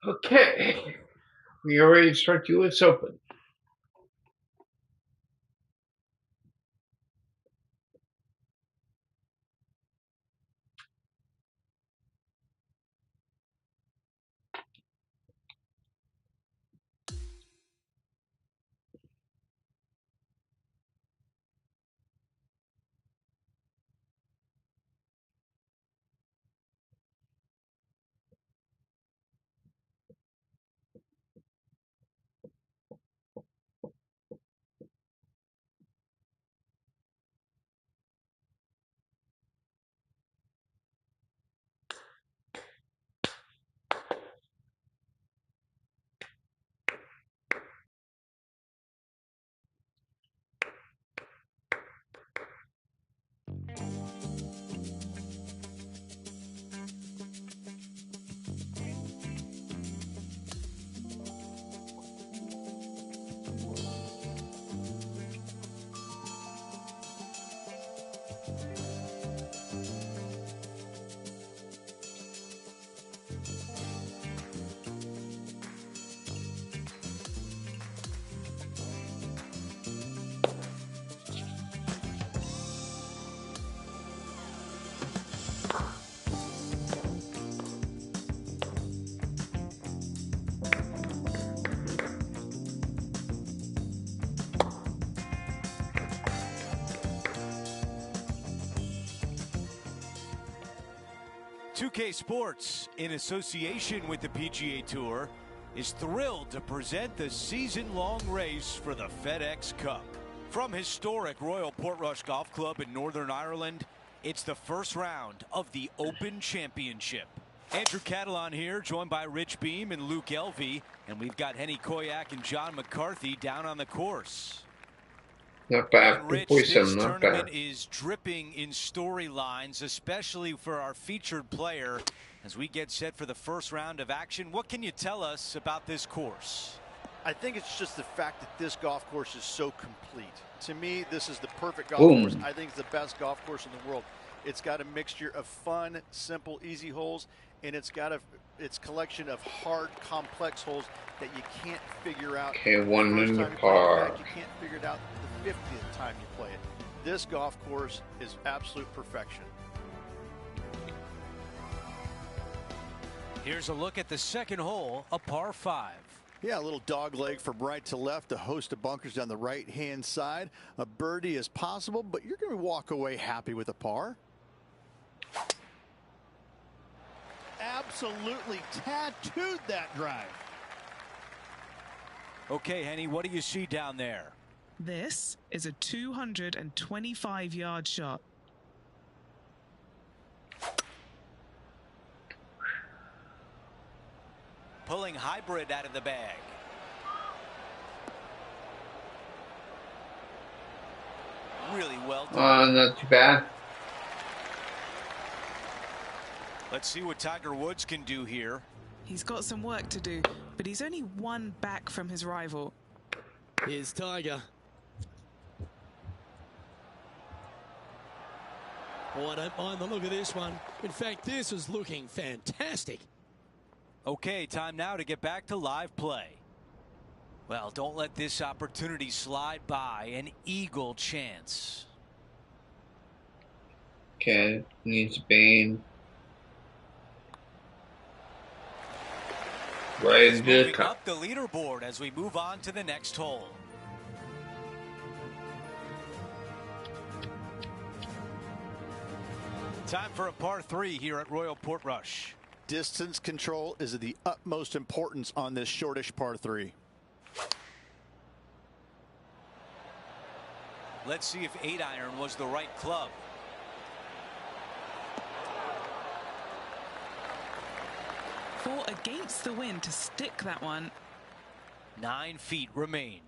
Okay, we are ready to start the US Open. K Sports, in association with the PGA Tour, is thrilled to present the season-long race for the FedEx Cup. From historic Royal Portrush Golf Club in Northern Ireland, it's the first round of the Open Championship. Andrew Catalan here, joined by Rich Beam and Luke Elvey, and we've got Henny Koyak and John McCarthy down on the course. Not bad. And Rich, this tournament is dripping in storylines, especially for our featured player, as we get set for the first round of action. What can you tell us about this course? I think it's just the fact that this golf course is so complete. To me, this is the perfect golf course. I think it's the best golf course in the world. It's got a mixture of fun, simple, easy holes, and it's got its collection of hard, complex holes that you can't figure out. Okay, one in the par. You can't figure it out the 50th time you play it. This golf course is absolute perfection. Here's a look at the second hole, a par 5. Yeah, a little dog leg from right to left, a host of bunkers down the right-hand side. A birdie is possible, but you're going to walk away happy with a par. Absolutely tattooed that drive. Okay, Henny, what do you see down there? This is a 225-yard shot. Pulling hybrid out of the bag. Really well done. Not too bad. Let's see what Tiger Woods can do here. He's got some work to do, but he's only one back from his rival. Here's Tiger. Oh, I don't mind the look of this one. In fact, this is looking fantastic. Okay, time now to get back to live play. Well, don't let this opportunity slide by. An eagle chance. Okay, needs Bane. Right into the cup. Up the leaderboard as we move on to the next hole. Time for a par 3 here at Royal Portrush. Distance control is of the utmost importance on this shortish par 3. Let's see if 8-iron was the right club. Fought against the wind to stick that one. 9 feet remain.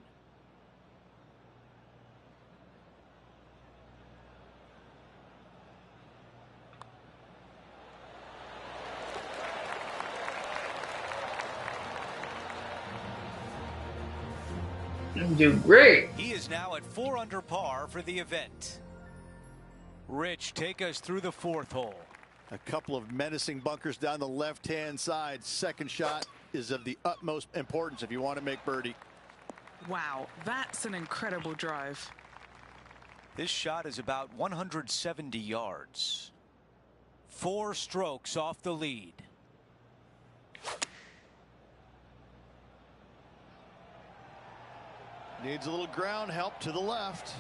I'm doing great. He is now at 4 under par for the event. Rich, take us through the 4th hole. A couple of menacing bunkers down the left-hand side. Second shot is of the utmost importance if you want to make birdie. Wow, that's an incredible drive. This shot is about 170 yards. 4 strokes off the lead. Needs a little ground help to the left.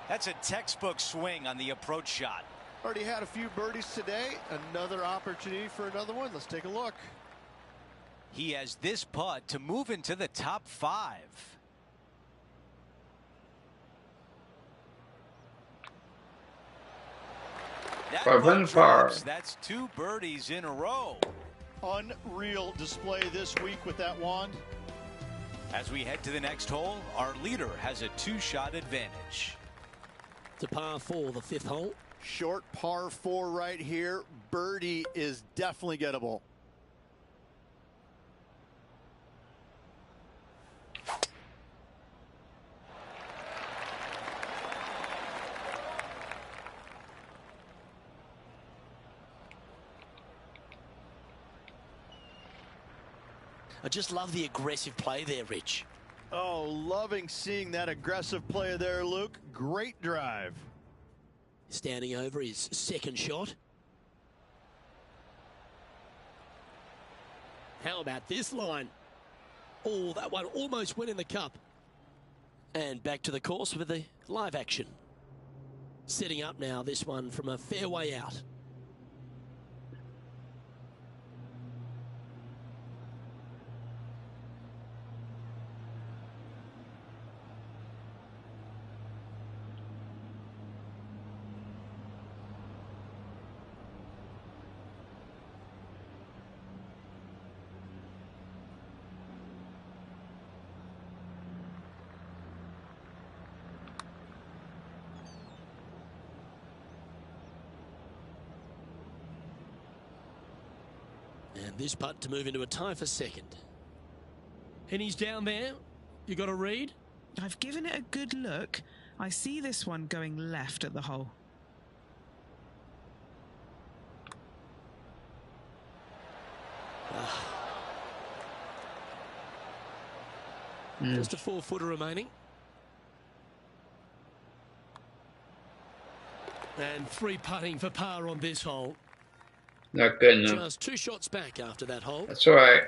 That's a textbook swing on the approach shot. Already had a few birdies today. Another opportunity for another one. Let's take a look. He has this putt to move into the top 5. That 500 par. That's 2 birdies in a row. Unreal display this week with that wand. As we head to the next hole, our leader has a 2-shot advantage. To par 4, the 5th hole. Short par 4 right here. Birdie is definitely gettable. I just love the aggressive play there, Rich. Oh, loving seeing that aggressive play there, Luke. Great drive. Standing over his 2nd shot. How about this line? Oh, that one almost went in the cup. And back to the course with the live action. Setting up now this one from a fairway out. And this putt to move into a tie for 2nd. And he's down there. You got a read? I've given it a good look. I see this one going left at the hole. Just a 4-footer remaining. And 3 putting for par on this hole. Not good enough. Just 2 shots back after that hole. That's all right.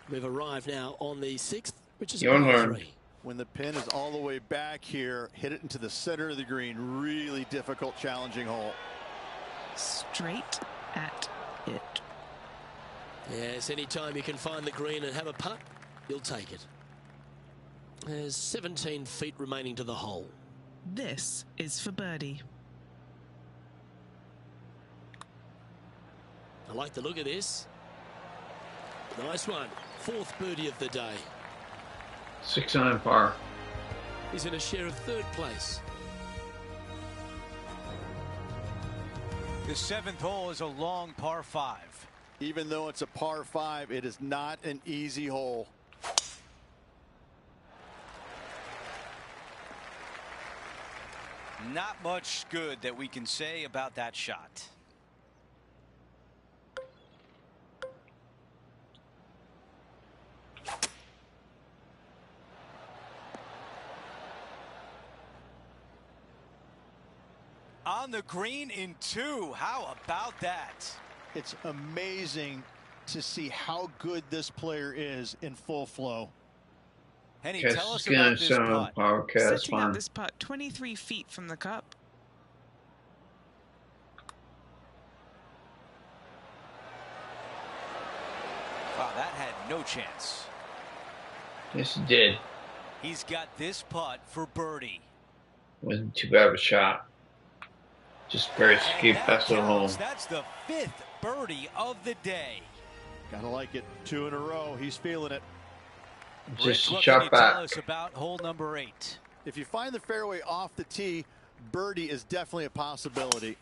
We've arrived now on the 6th, which is Your par turn. 3. When the pin is all the way back here, hit it into the center of the green. Really difficult, challenging hole. Straight at it. Yes, anytime you can find the green and have a putt, you'll take it. There's 17 feet remaining to the hole. This is for birdie. I like the look of this. Nice one. 4th birdie of the day. 6-9 par. He's in a share of 3rd place. The 7th hole is a long par 5. Even though it's a par 5, it is not an easy hole. Not much good that we can say about that shot. On the green in 2. How about that? It's amazing to see how good this player is in full flow. Henny, Guess tell us it's gonna about this sound putt. okay, that's Setting up fine. this putt 23 feet from the cup. Wow, that had no chance. Yes, it did. He's got this putt for birdie. Wasn't too bad of a shot. Just barely And skipped that past the hole. counts. That's the 5th birdie of the day. Gotta like it. 2 in a row. He's feeling it. Just Rich, a what can you shot tell back. us about hole number 8? If you find the fairway off the tee, birdie is definitely a possibility.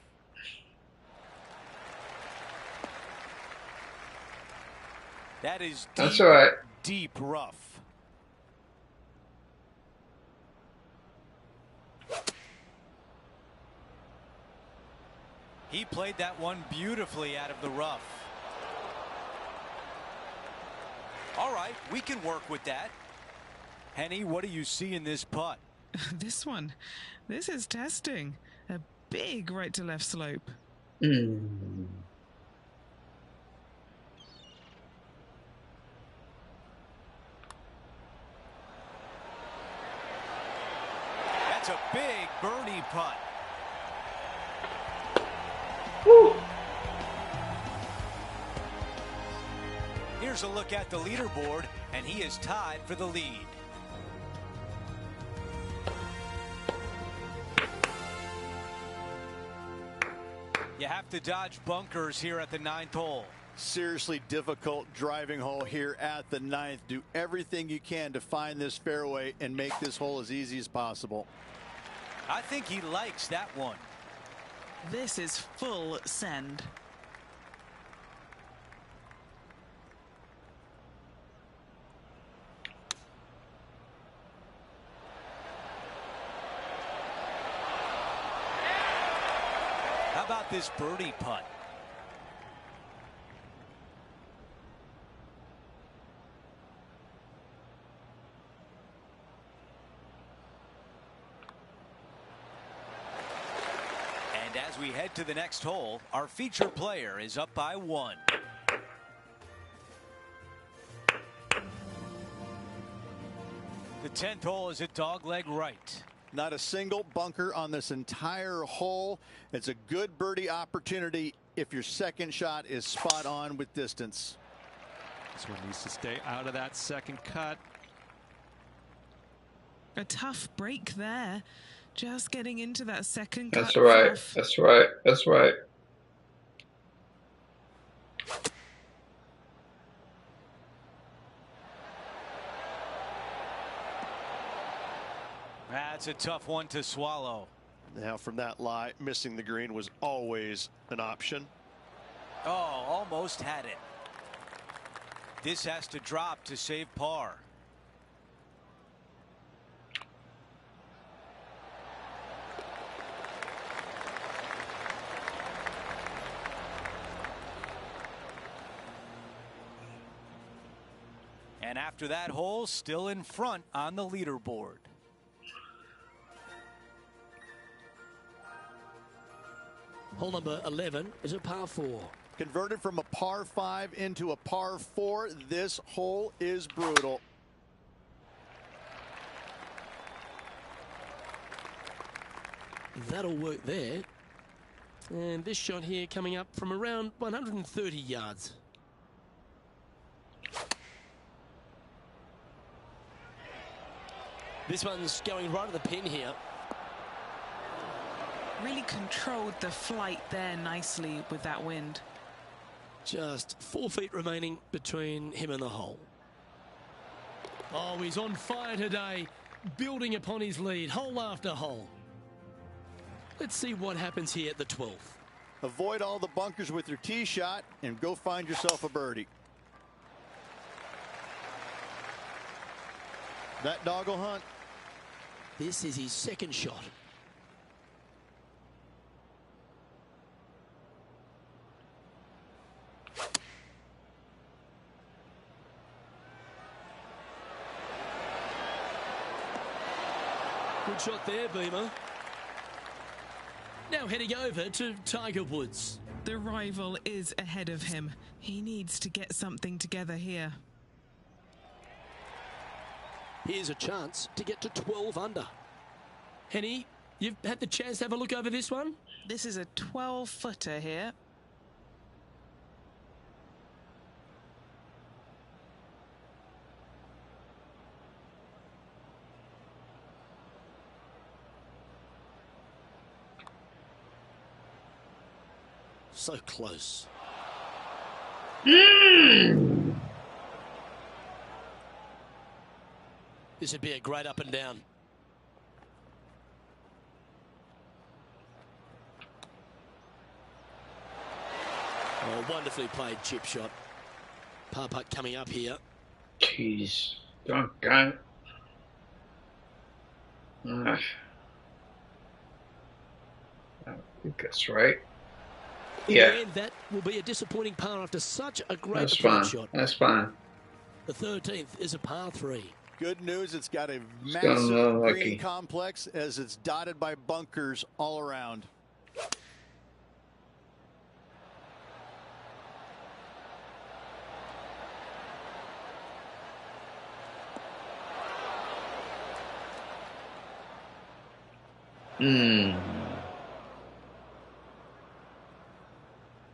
That is deep, That's all right. deep rough. He played that one beautifully out of the rough. All right, we can work with that. Henny, what do you see in this putt? This one. This is testing. A big right to left slope. That's a big birdie putt. Woo. Here's a look at the leaderboard, and he is tied for the lead. You have to dodge bunkers here at the 9th hole. Seriously difficult driving hole here at the 9th. Do everything you can to find this fairway and make this hole as easy as possible. I think he likes that one. This is full send. How about this birdie putt? And as we head to the next hole, our featured player is up by 1. The 10th hole is at dogleg right. Not a single bunker on this entire hole. It's a good birdie opportunity if your second shot is spot on with distance. This one needs to stay out of that second cut. A tough break there. Just getting into that second cut. That's right. Tough. That's right. That's right. That's a tough one to swallow. Now from that lie, missing the green was always an option. Oh, almost had it. This has to drop to save par. And after that hole, still in front on the leaderboard. Hole number 11 is a par 4. Converted from a par 5 into a par 4. This hole is brutal. That'll work there. And this shot here coming up from around 130 yards. This one's going right at the pin here. Really controlled the flight there nicely with that wind. Just 4 feet remaining between him and the hole. Oh, he's on fire today, building upon his lead, hole after hole. Let's see what happens here at the 12th. Avoid all the bunkers with your tee shot and go find yourself a birdie. That dog will hunt. This is his second shot. Good shot there, Beamer. Now heading over to Tiger Woods. The rival is ahead of him. He needs to get something together here. Here's a chance to get to 12 under. Henny, you've had the chance to have a look over this one? This is a 12-footer here. So close. This would be a great up and down. Oh, wonderfully played chip shot. Par putt coming up here. Jeez. Doggone. I think that's right. In Yeah. the end, that will be a disappointing par after such a great That's fine. shot. That's fine. The 13th is a par 3. Good news, it's got a gotten a massive little green lucky. complex as it's dotted by bunkers all around.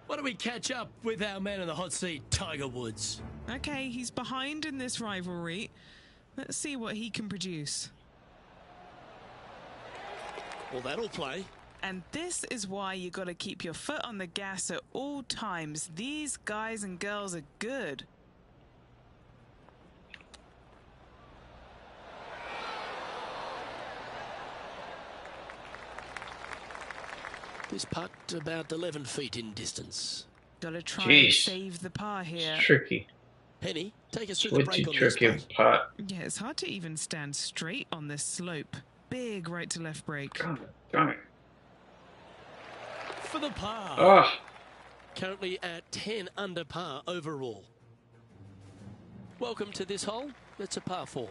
Why don't we catch up with our man in the hot seat, Tiger Woods? Okay, he's behind in this rivalry. Let's see what he can produce. Well, that'll play. And this is why you got to keep your foot on the gas at all times. These guys and girls are good. This putt about 11 feet in distance. Got to try and Jeez. save the par here. It's tricky. Penny, take us It's through the way break too on this tricky of putt. a putt. Yeah, it's hard to even stand straight on this slope. Big right to left break. God damn it. For the par. Ah, Currently at 10 under par overall. Welcome to this hole. It's a par 4.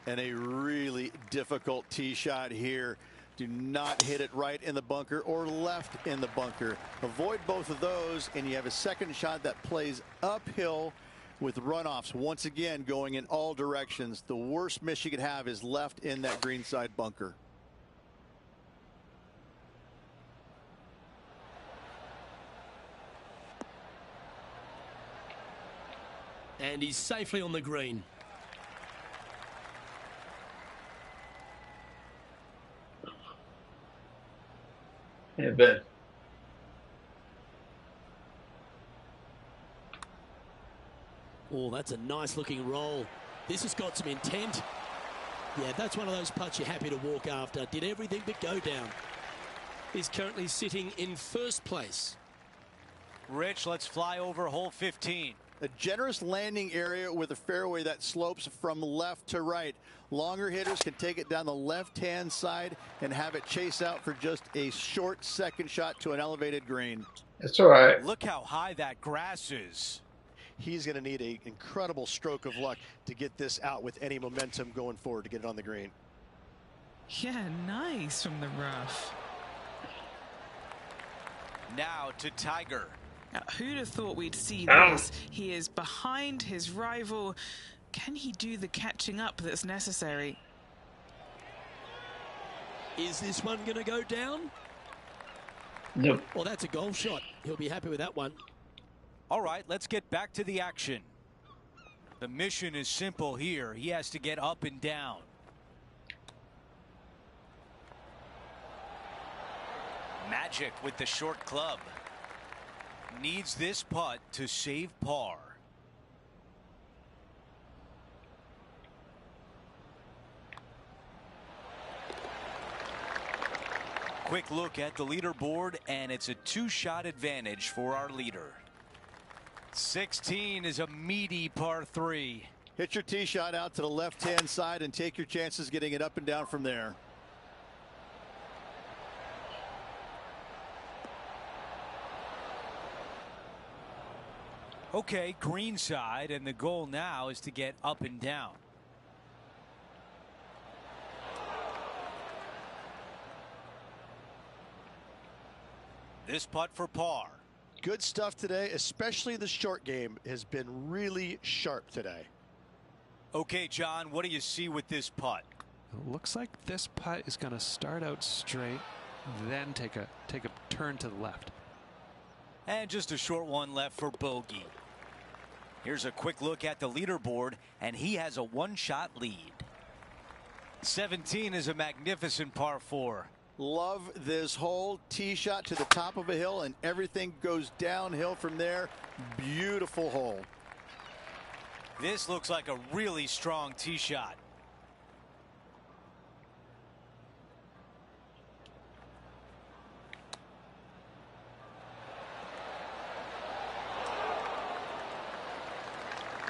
And a really difficult tee shot here. Do not hit it right in the bunker or left in the bunker. Avoid both of those, and you have a second shot that plays uphill with runoffs once again going in all directions. The worst miss you could have is left in that greenside bunker. And he's safely on the green. yeah, but Oh, that's a nice looking roll. This has got some intent. Yeah, that's one of those putts you're happy to walk after. Did everything but go down. He's currently sitting in first place. Rich, let's fly over hole 15. A generous landing area with a fairway that slopes from left to right. Longer hitters can take it down the left-hand side and have it chase out for just a short second shot to an elevated green. it's all right. Look how high that grass is. He's going to need an incredible stroke of luck to get this out with any momentum going forward to get it on the green. Yeah, nice from the rough. Now to Tiger. Now, who'd have thought we'd see Ow. this? He is behind his rival. Can he do the catching up that's necessary? Is this one going to go down? Nope. Well, that's a golf shot. He'll be happy with that one. All right, let's get back to the action. The mission is simple here. He has to get up and down. Magic with the short club. Needs this putt to save par. Quick look at the leaderboard, and it's a 2-shot advantage for our leader. 16 is a meaty par 3. Hit your tee shot out to the left-hand side and take your chances getting it up and down from there. Okay, green side, and the goal now is to get up and down. This putt for par. Good stuff today, especially the short game has been really sharp today. Okay, John, what do you see with this putt? It looks like this putt is going to start out straight, then take a turn to the left. And just a short one left for bogey. Here's a quick look at the leaderboard, and he has a 1-shot lead. 17 is a magnificent par 4. Love this hole. Tee shot to the top of a hill and everything goes downhill from there. Beautiful hole. This looks like a really strong tee shot.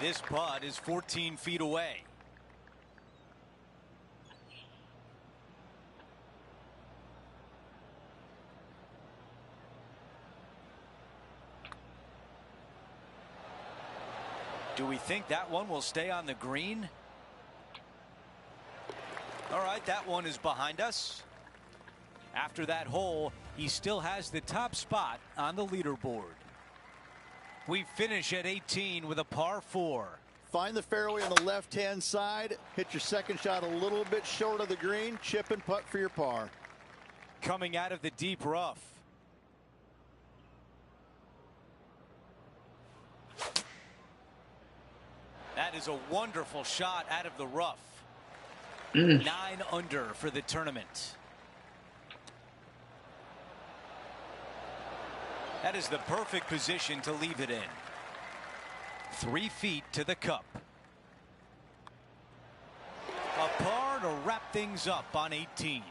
This putt is 14 feet away. Do we think that one will stay on the green? All right, that one is behind us. After that hole, he still has the top spot on the leaderboard. We finish at 18 with a par 4. Find the fairway on the left-hand side. Hit your second shot a little bit short of the green. Chip and putt for your par. Coming out of the deep rough. That is a wonderful shot out of the rough. 9 under for the tournament. That is the perfect position to leave it in. 3 feet to the cup. A par to wrap things up on 18.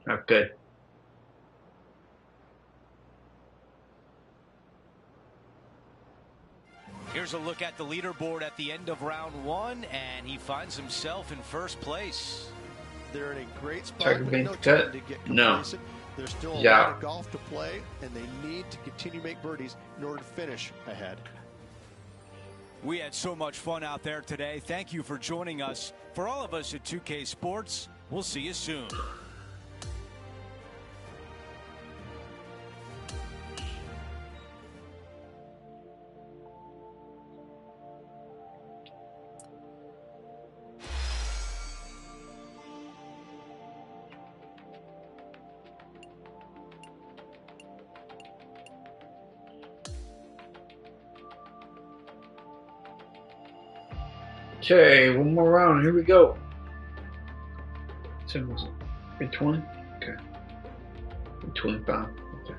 Not good. Here's a look at the leaderboard at the end of round 1, and he finds himself in first place. They're in a great spot, Tiger but being no cut? time to get No. complacent. There's still a Yeah. lot of golf to play, and they need to continue to make birdies in order to finish ahead. We had so much fun out there today. Thank you for joining us. For all of us at 2K Sports, we'll see you soon. Okay, one more round. Here we go. So was it 20? Okay. 25. Okay.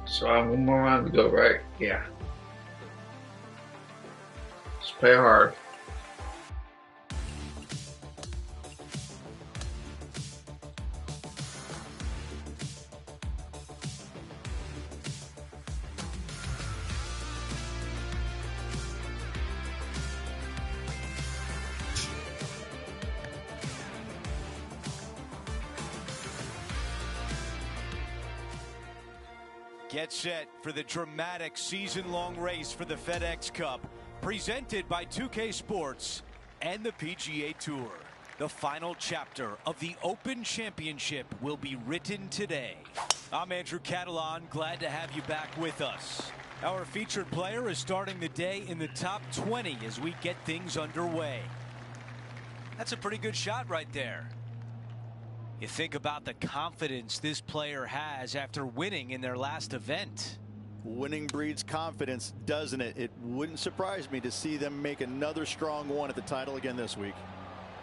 So I have one more round to go, right? Yeah. Let's play hard. Get set for the dramatic season-long race for the FedEx Cup, presented by 2K Sports and the PGA Tour. The final chapter of the Open Championship will be written today. I'm Andrew Catalan, glad to have you back with us. Our featured player is starting the day in the top 20 as we get things underway. That's a pretty good shot right there. You think about the confidence this player has after winning in their last event. Winning breeds confidence, doesn't it? It wouldn't surprise me to see them make another strong one at the title again this week.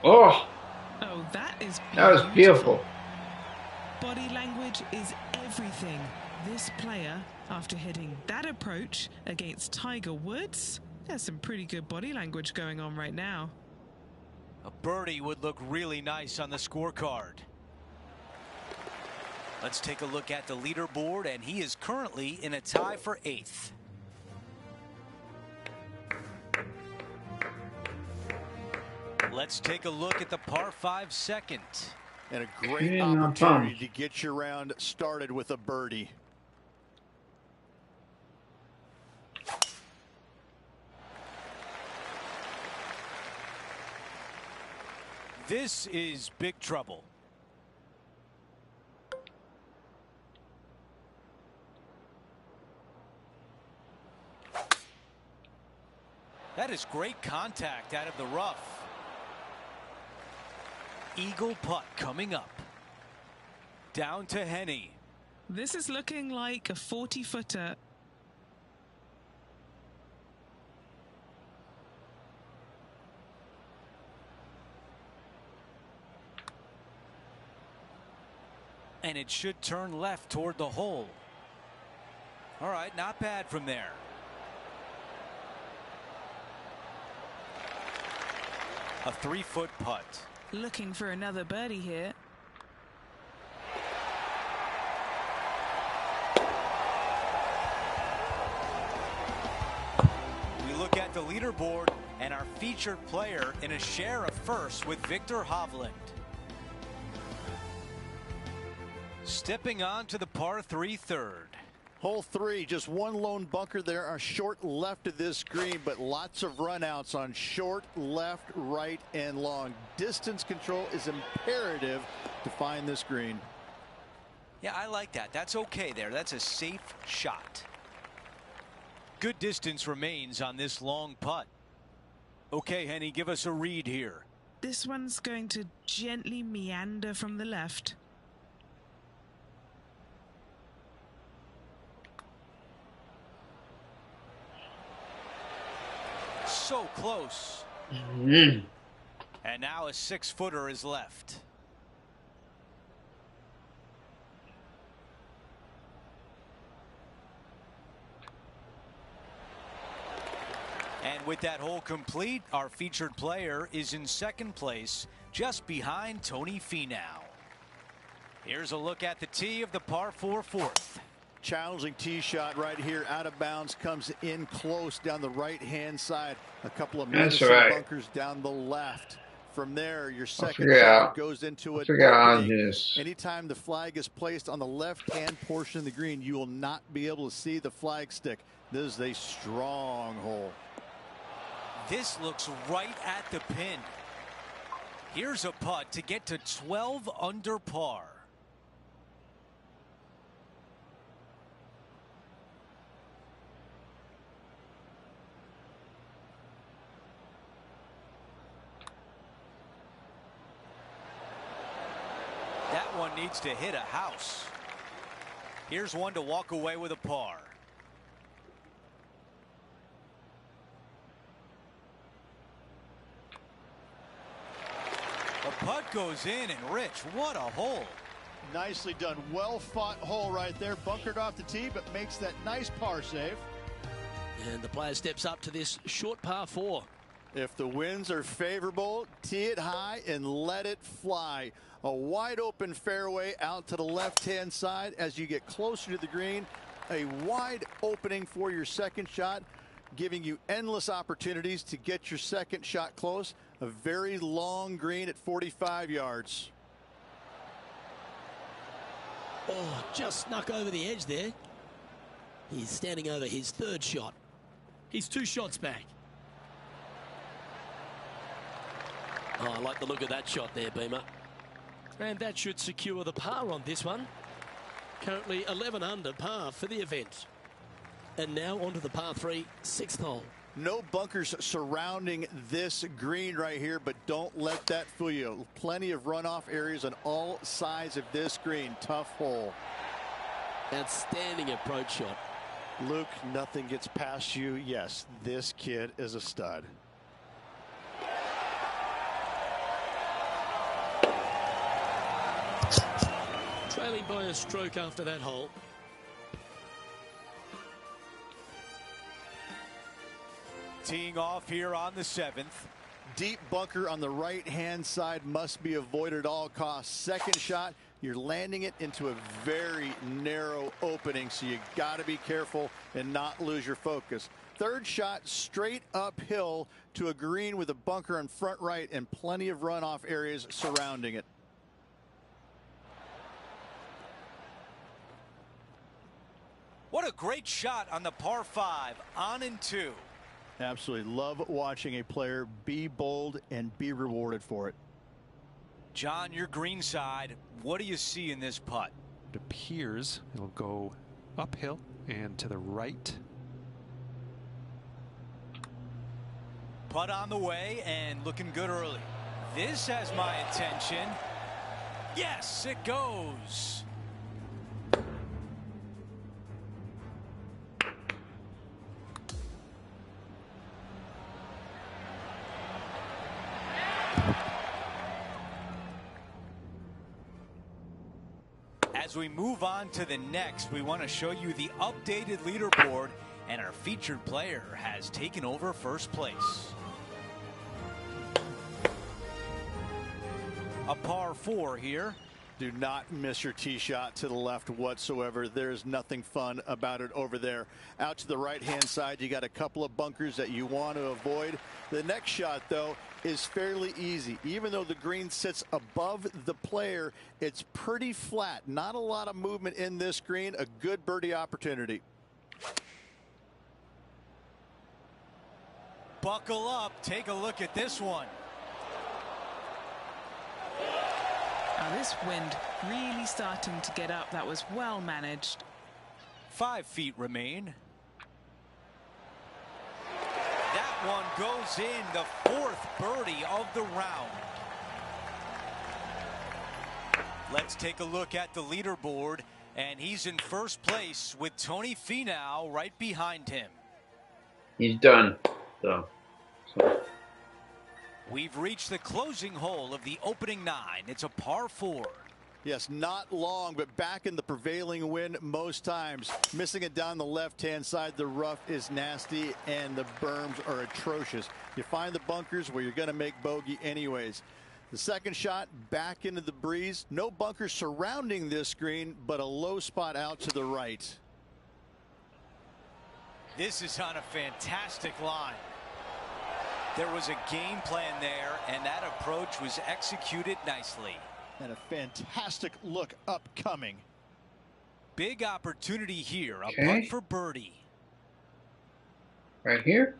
Oh, Oh, that is beautiful. that was beautiful. Body language is everything. This player, after hitting that approach against Tiger Woods, there's some pretty good body language going on right now. A birdie would look really nice on the scorecard. Let's take a look at the leaderboard, and he is currently in a tie for 8th. Let's take a look at the par 5 second. And a great Yeah, no opportunity problem. to get your round started with a birdie. This is big trouble. That is great contact out of the rough. Eagle putt coming up. Down to Henny. This is looking like a 40-footer. And it should turn left toward the hole. All right, not bad from there. A 3-foot putt. Looking for another birdie here. We look at the leaderboard and our featured player in a share of first with Victor Hovland. Stepping on to the par 3 third. Hole 3, just one lone bunker there, are short left of this green, but lots of runouts on short, left, right, and long. Distance control is imperative to find this green. Yeah, I like that. That's okay there. That's a safe shot. Good distance remains on this long putt. Okay, Henny, give us a read here. This one's going to gently meander from the left. So close. Mm-hmm. And now a 6-footer is left. And with that hole complete, our featured player is in second place, just behind Tony Finau. Here's a look at the tee of the par 4 fourth. Challenging tee shot right here, out of bounds, comes in close down the right-hand side. A couple of medicine bunkers down the left. From there, your second shot goes into it. Anytime the flag is placed on the left-hand portion of the green, you will not be able to see the flag stick. This is a strong hole. This looks right at the pin. Here's a putt to get to 12 under par. That one needs to hit a house. Here's one to walk away with a par. The putt goes in, and Rich, what a hole. Nicely done. Well fought hole right there. Bunkered off the tee, but makes that nice par save. And the player steps up to this short par 4. If the winds are favorable, tee it high and let it fly. A wide open fairway out to the left-hand side. As you get closer to the green, a wide opening for your second shot, giving you endless opportunities to get your second shot close. A very long green at 45 yards. Oh, just snuck over the edge there. He's standing over his third shot. He's 2 shots back. Oh, I like the look of that shot there, Beamer. And that should secure the par on this one. Currently 11 under par for the event. And now onto the par 3, 6th hole. No bunkers surrounding this green right here, but don't let that fool you. Plenty of runoff areas on all sides of this green. Tough hole. Outstanding approach shot. Luke, nothing gets past you. Yes, this kid is a stud. Trailing by a stroke after that hole. Teeing off here on the 7th. Deep bunker on the right-hand side must be avoided at all costs. Second shot, you're landing it into a very narrow opening, so you got to be careful and not lose your focus. Third shot, straight uphill to a green with a bunker on front right and plenty of runoff areas surrounding it. What a great shot on the par 5, on and 2. Absolutely love watching a player be bold and be rewarded for it. John, your green side, what do you see in this putt? It appears it'll go uphill and to the right. Putt on the way and looking good early. This has my attention. Yes, it goes. As we move on to the next, we want to show you the updated leaderboard, and our featured player has taken over first place. A par 4 here. Do not miss your tee shot to the left whatsoever. There's nothing fun about it over there. Out to the right-hand side, you got a couple of bunkers that you want to avoid. The next shot, though, is fairly easy. Even though the green sits above the player, it's pretty flat. Not a lot of movement in this green. A good birdie opportunity. Buckle up. Take a look at this one. Now this wind really starting to get up. That was well managed. 5 feet remain. That one goes in, the 4th birdie of the round. Let's take a look at the leaderboard, and he's in first place with Tony Finau right behind him. He's done, though. We've reached the closing hole of the opening 9. It's a par 4. Yes, not long, but back in the prevailing wind most times. Missing it down the left-hand side. The rough is nasty, and the berms are atrocious. You find the bunkers where you're going to make bogey anyways. The second shot back into the breeze. No bunkers surrounding this green, but a low spot out to the right. This is on a fantastic line. There was a game plan there, and that approach was executed nicely. And a fantastic look upcoming. Big opportunity here. A Okay. putt for birdie. Right here?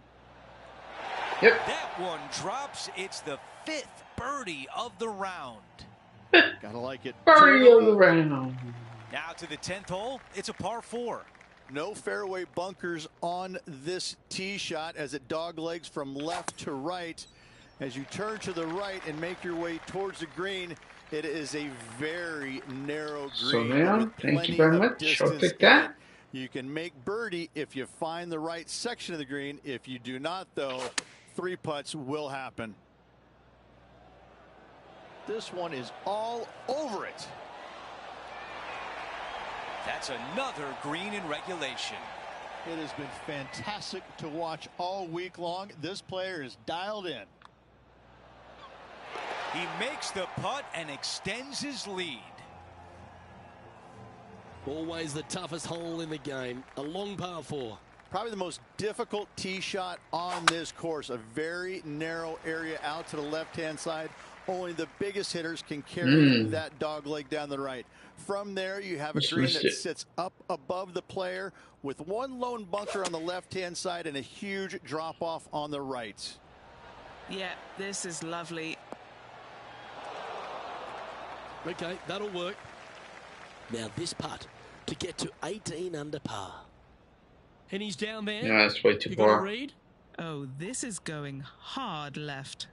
Yep. That one drops. It's the 5th birdie of the round. Gotta like it. Birdie of the round. Now to the 10th hole. It's a par 4. No fairway bunkers on this tee shot as it doglegs from left to right. As you turn to the right and make your way towards the green, it is a very narrow green. So now, with thank you plenty very of much. I'll distance take in that. it. You can make birdie if you find the right section of the green. If you do not, though, 3 putts will happen. This one is all over it. That's another green in regulation. It has been fantastic to watch all week long. This player is dialed in. He makes the putt and extends his lead. Always the toughest hole in the game. A long par 4. Probably the most difficult tee shot on this course. A very narrow area out to the left-hand side. Only the biggest hitters can carry that dog leg down the right. From there, you have a green that sits up above the player with one lone bunker on the left-hand side and a huge drop-off on the right. Yeah, this is lovely. Okay, that'll work. Now this putt to get to 18 under par. And he's down there. Yeah, that's way too You got a far. read? Oh, this is going hard left.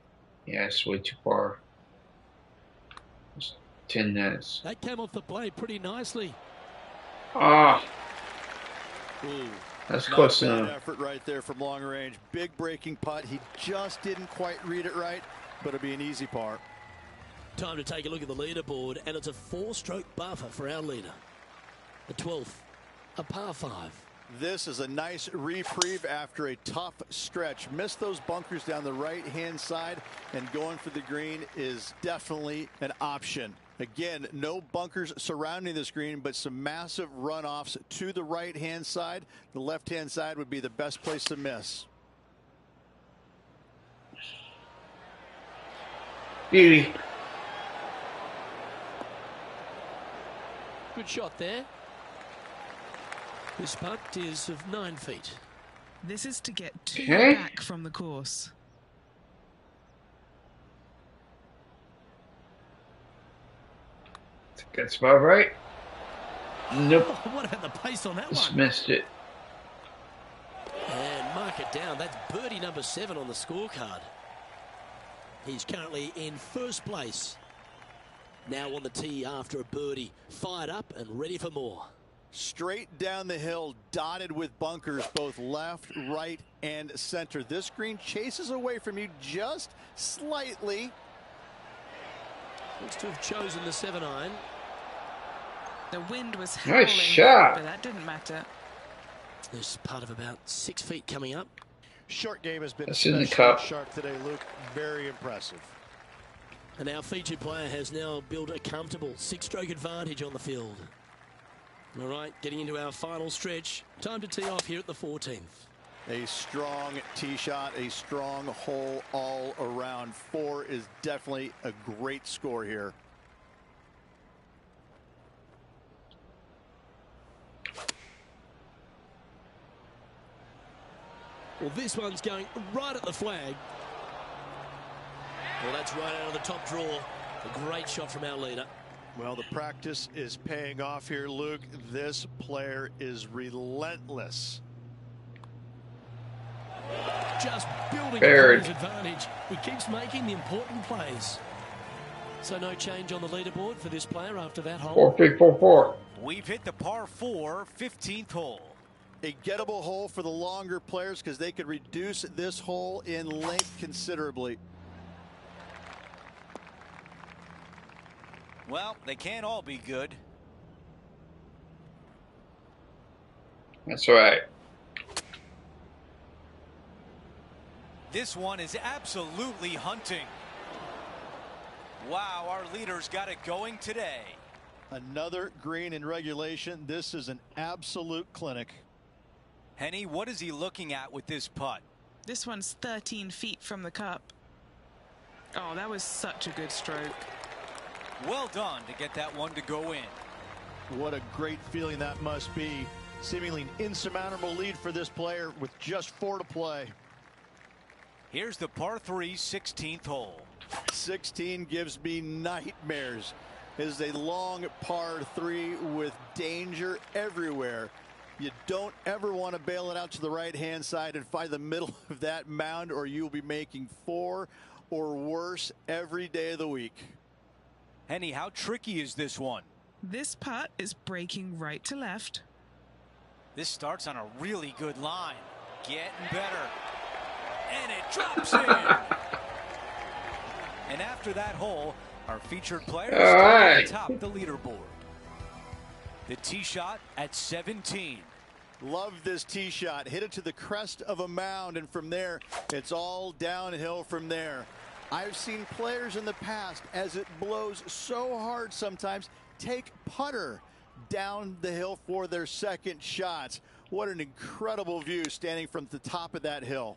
Yeah, it's way too far. It's 10 minutes. That came off the plate pretty nicely. Ah, Ooh. that's Not close a bad enough. effort right there from long range. Big breaking putt. He just didn't quite read it right, but it'll be an easy par. Time to take a look at the leaderboard, and it's a 4-stroke buffer for our leader. The 12th, a par 5. This is a nice reprieve after a tough stretch. Missed those bunkers down the right-hand side, and going for the green is definitely an option. Again, no bunkers surrounding this green, but some massive runoffs to the right-hand side. The left-hand side would be the best place to miss. Beauty. Good shot there. This putt is of 9 feet. This is to get 2 Okay. back from the course. That's about right. Nope. Oh, what about the pace on that Just one? missed it. And mark it down. That's birdie number 7 on the scorecard. He's currently in first place. Now on the tee after a birdie. Fired up and ready for more. Straight down the hill, dotted with bunkers, both left, right, and center. This green chases away from you just slightly. Looks to have chosen the 7-iron. The wind was Nice howling, shot. but that didn't matter. There's part of about 6 feet coming up. Short game has been That's in the especially cup. sharp today, Luke. Very impressive. And our featured player has now built a comfortable 6-stroke advantage on the field. All right, getting into our final stretch. Time to tee off here at the 14th. A strong tee shot, a strong hole all around. 4 is definitely a great score here. Well, this one's going right at the flag. Well, that's right out of the top draw. A great shot from our leader. Well, the practice is paying off here, Luke. This player is relentless. Just building upon his advantage. He keeps making the important plays. So no change on the leaderboard for this player after that hole. 4-3-4-4. We've hit the par 4 15th hole. A gettable hole for the longer players because they could reduce this hole in length considerably. Well, they can't all be good. That's right. This one is absolutely hunting. Wow, our leader's got it going today. Another green in regulation. This is an absolute clinic. Henny, what is he looking at with this putt? This one's 13 feet from the cup. Oh, that was such a good stroke. Well done to get that one to go in. What a great feeling that must be. Seemingly an insurmountable lead for this player with just 4 to play. Here's the par 3 16th hole. 16 gives me nightmares. It is a long par 3 with danger everywhere. You don't ever want to bail it out to the right-hand side and find the middle of that mound, or you'll be making 4 or worse every day of the week. Henny, how tricky is this one? This putt is breaking right to left. This starts on a really good line. Getting better. And it drops in. And after that hole, our featured player is right. atop the leaderboard. The tee shot at 17. Love this tee shot. Hit it to the crest of a mound, and from there, it's all downhill from there. I've seen players in the past, as it blows so hard sometimes, take putter down the hill for their second shots. What an incredible view standing from the top of that hill.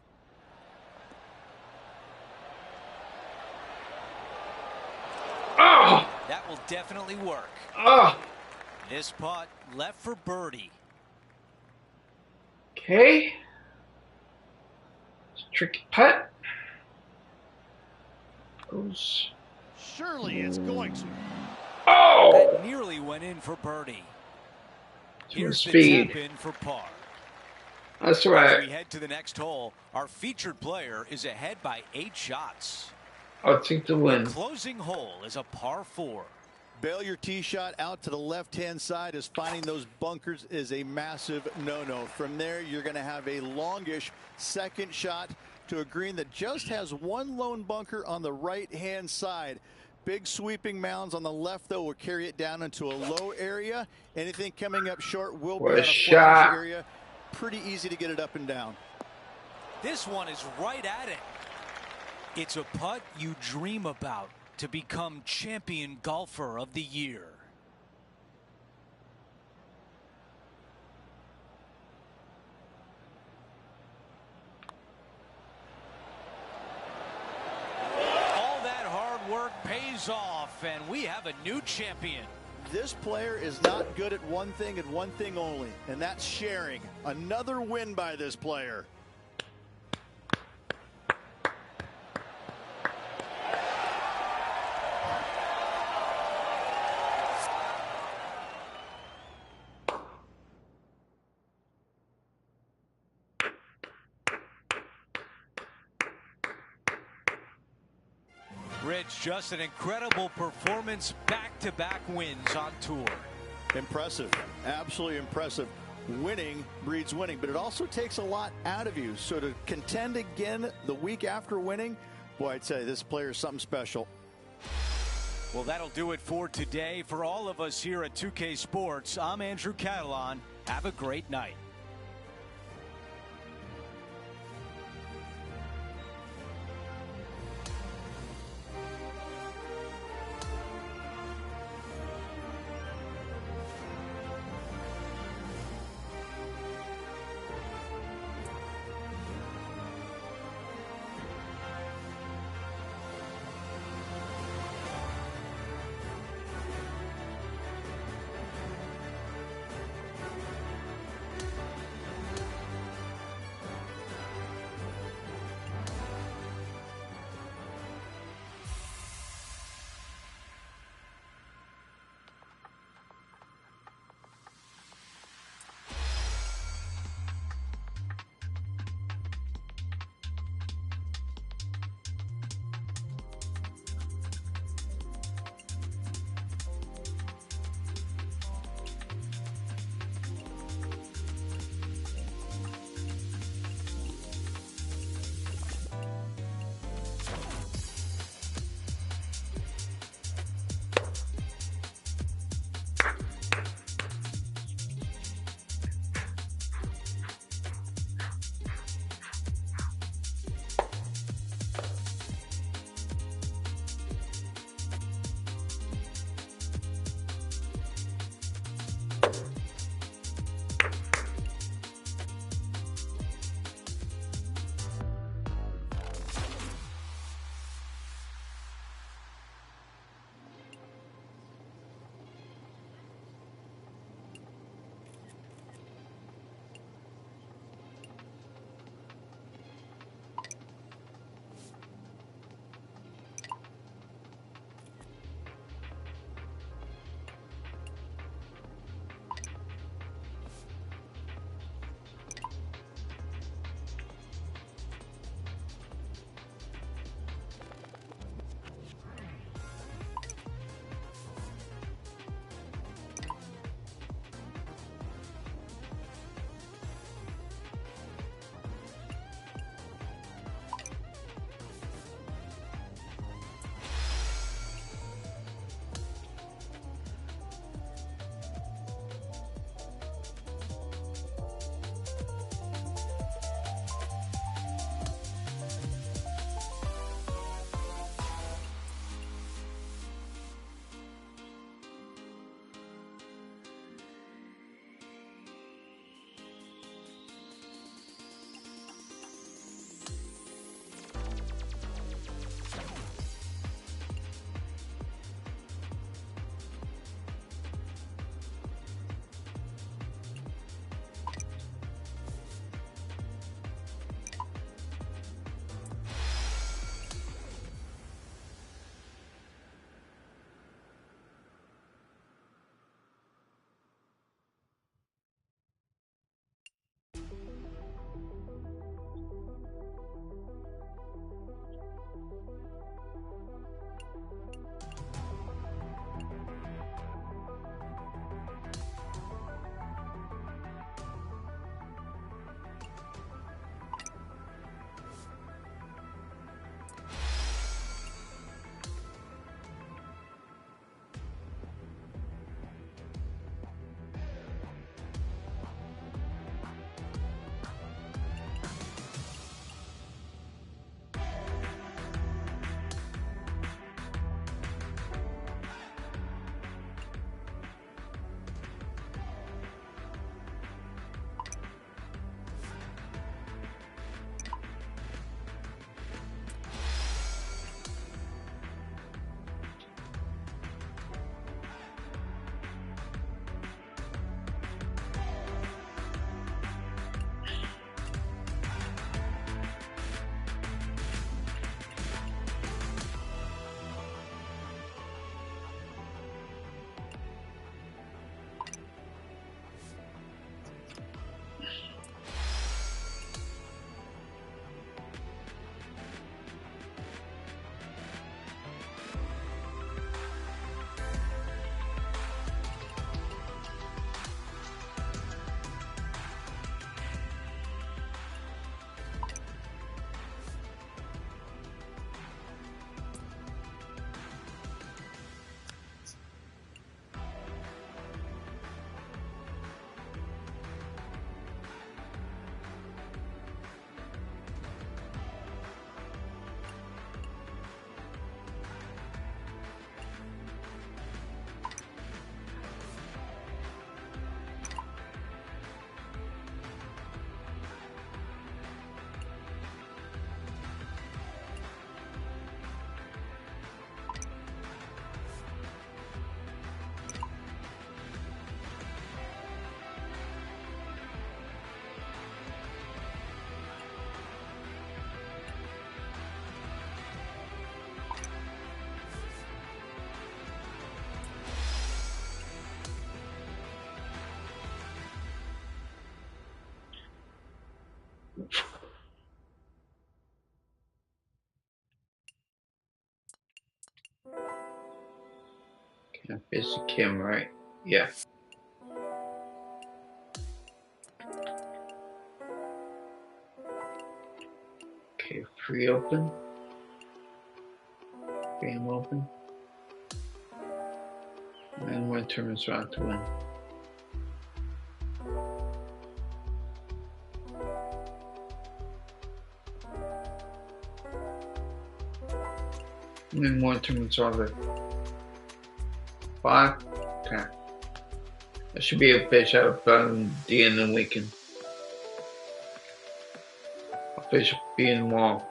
Oh! That will definitely work. Oh! This putt left for birdie. Okay. It's a tricky putt. Goes. Surely it's going to. Oh! That nearly went in for birdie. Here's the speed. tap in for par. That's As we right. head to the next hole, our featured player is ahead by 8 shots. I'll take the win. The closing hole is a par 4. Bail your tee shot out to the left-hand side, as finding those bunkers is a massive no-no. From there, you're going to have a longish second shot to a green that just has one lone bunker on the right-hand side. Big sweeping mounds on the left, though, will carry it down into a low area. Anything coming up short will What be a on a shot. flash area. Pretty easy to get it up and down. This one is right at it. It's a putt you dream about to become champion golfer of the year. All that hard work pays off, and we have a new champion. This player is not good at one thing and one thing only, and that's sharing. Another win by this player. Rich, just an incredible performance, back-to-back wins on tour. Impressive, absolutely impressive. Winning breeds winning, but it also takes a lot out of you. So to contend again the week after winning, boy, I'd say this player is something special. Well, that'll do it for today. For all of us here at 2K Sports, I'm Andrew Catalan. Have a great night. Can I face the camera, right? Yeah. Okay, free open. Game open. And one tournament's round to win. And one tournament's round to 5. Okay. That should be a fish out by the end of the weekend. A fish being wall.